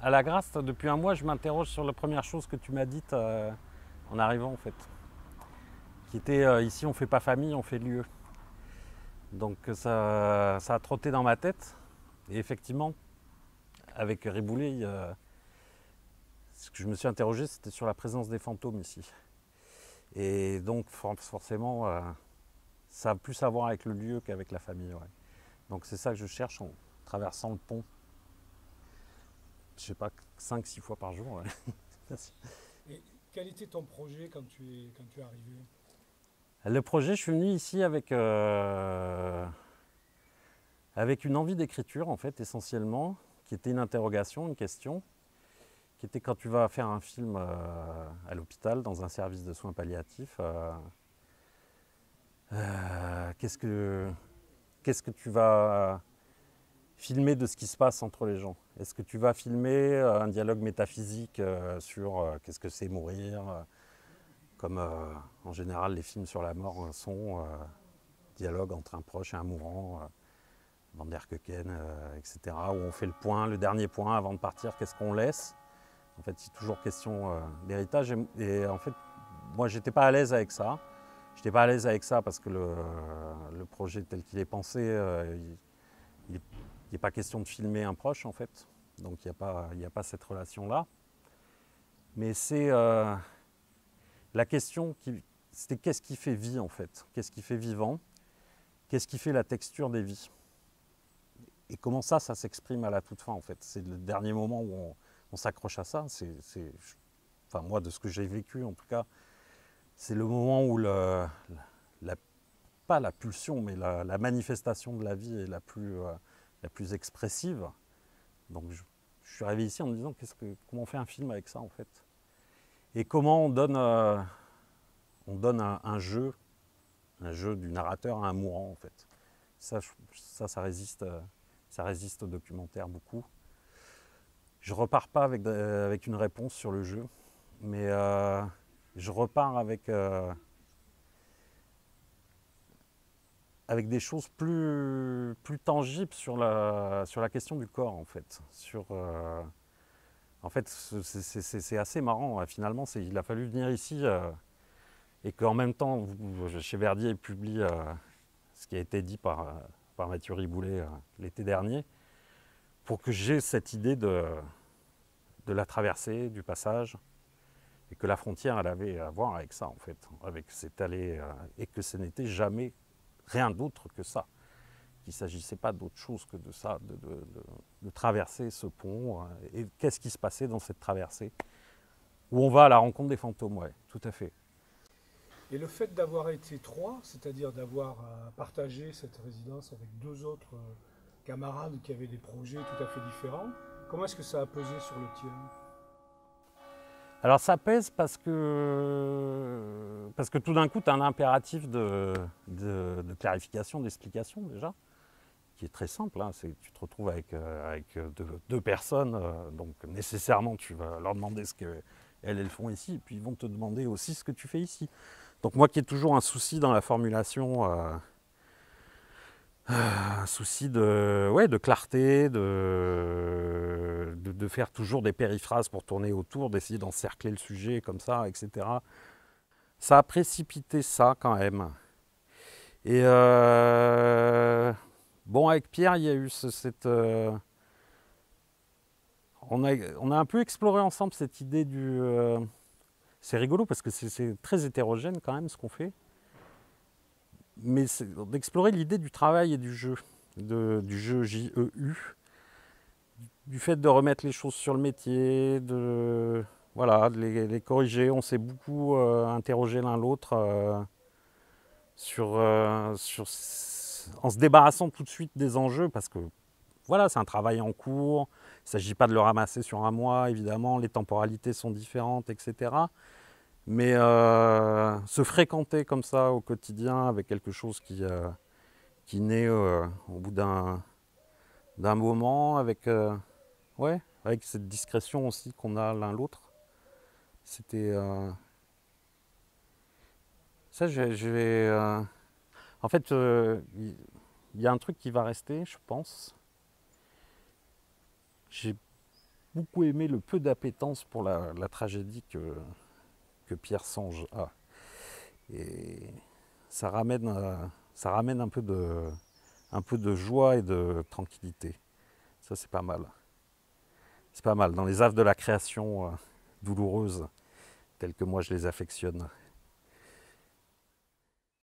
À la Grasse, depuis un mois, je m'interroge sur la première chose que tu m'as dite en arrivant en fait. Qui était ici on fait pas famille, on fait lieu. Donc ça a trotté dans ma tête. Et effectivement, avec Riboulet, ce que je me suis interrogé, c'était sur la présence des fantômes ici. Et donc forcément, ça a plus à voir avec le lieu qu'avec la famille. Ouais. Donc c'est ça que je cherche en traversant le pont. Je sais pas, 5-6 fois par jour. Ouais. Et quel était ton projet quand tu es arrivé? Le projet, je suis venu ici avec une envie d'écriture, en fait, essentiellement, qui était une interrogation, une question, qui était quand tu vas faire un film à l'hôpital, dans un service de soins palliatifs, qu'est-ce que tu vas filmer de ce qui se passe entre les gens? Est-ce que tu vas filmer un dialogue métaphysique sur qu'est-ce que c'est mourir, comme en général les films sur la mort sont, dialogue entre un proche et un mourant, Van der Keuken, etc., où on fait le point, le dernier point avant de partir, qu'est-ce qu'on laisse? En fait, c'est toujours question d'héritage. Et en fait, moi, j'étais pas à l'aise avec ça. J'étais pas à l'aise avec ça parce que le projet tel qu'il est pensé, il n'est pas question de filmer un proche, en fait. Donc, il n'y a pas cette relation-là. Mais c'est la question c'était qu'est-ce qui fait vie, en fait? Qu'est-ce qui fait vivant? Qu'est-ce qui fait la texture des vies? Et comment ça s'exprime à la toute fin, en fait? C'est le dernier moment où on s'accroche à ça. Enfin, moi, de ce que j'ai vécu, en tout cas, c'est le moment où la- pas la pulsion, mais la manifestation de la vie est la plus expressive. Donc, je suis arrivé ici en me disant, comment on fait un film avec ça, en fait? Et comment on donne un jeu du narrateur à un mourant, en fait? Ça résiste au documentaire beaucoup. Je repars pas avec une réponse sur le jeu, mais je repars avec des choses plus tangibles sur la question du corps, en fait. En fait, c'est assez marrant. Finalement, il a fallu venir ici et qu'en même temps, chez Verdier publie ce qui a été dit par Mathieu Riboulet l'été dernier, pour que j'ai cette idée de la traversée, du passage, et que la frontière, elle avait à voir avec ça, en fait, avec cette allée, et que ce n'était jamais rien d'autre que ça, qu'il ne s'agissait pas d'autre chose que de ça, de traverser ce pont, et qu'est-ce qui se passait dans cette traversée, où on va à la rencontre des fantômes, ouais, tout à fait. Et le fait d'avoir été trois, c'est-à-dire d'avoir partagé cette résidence avec deux autres camarades qui avaient des projets tout à fait différents, comment est-ce que ça a pesé sur le tien? Alors ça pèse parce que tout d'un coup, tu as un impératif de clarification, d'explication déjà, qui est très simple. Hein. Tu te retrouves avec deux personnes, donc nécessairement tu vas leur demander ce qu'elles elles font ici, et puis ils vont te demander aussi ce que tu fais ici. Donc moi qui ai toujours un souci dans la formulation, un souci de clarté, de faire toujours des périphrases pour tourner autour, d'essayer d'encercler le sujet comme ça, etc. Ça a précipité ça quand même. Et bon, avec Pierre, il y a eu on a un peu exploré ensemble cette idée c'est rigolo parce que c'est très hétérogène quand même ce qu'on fait. Mais c'est d'explorer l'idée du travail et du jeu. Du jeu JEU. Du fait de remettre les choses sur le métier, voilà, de les corriger. On s'est beaucoup interrogé l'un l'autre en se débarrassant tout de suite des enjeux parce que voilà, c'est un travail en cours. Il ne s'agit pas de le ramasser sur un mois, évidemment. Les temporalités sont différentes, etc. Mais se fréquenter comme ça au quotidien avec quelque chose qui naît au bout d'un moment, ouais, avec cette discrétion aussi qu'on a l'un l'autre. C'était ça, en fait, il y a un truc qui va rester, je pense. J'ai beaucoup aimé le peu d'appétence pour la tragédie que Pierre Sange a. Et ça ramène un peu de joie et de tranquillité. Ça, c'est pas mal. C'est pas mal. Dans les affres de la création douloureuse, telles que moi je les affectionne.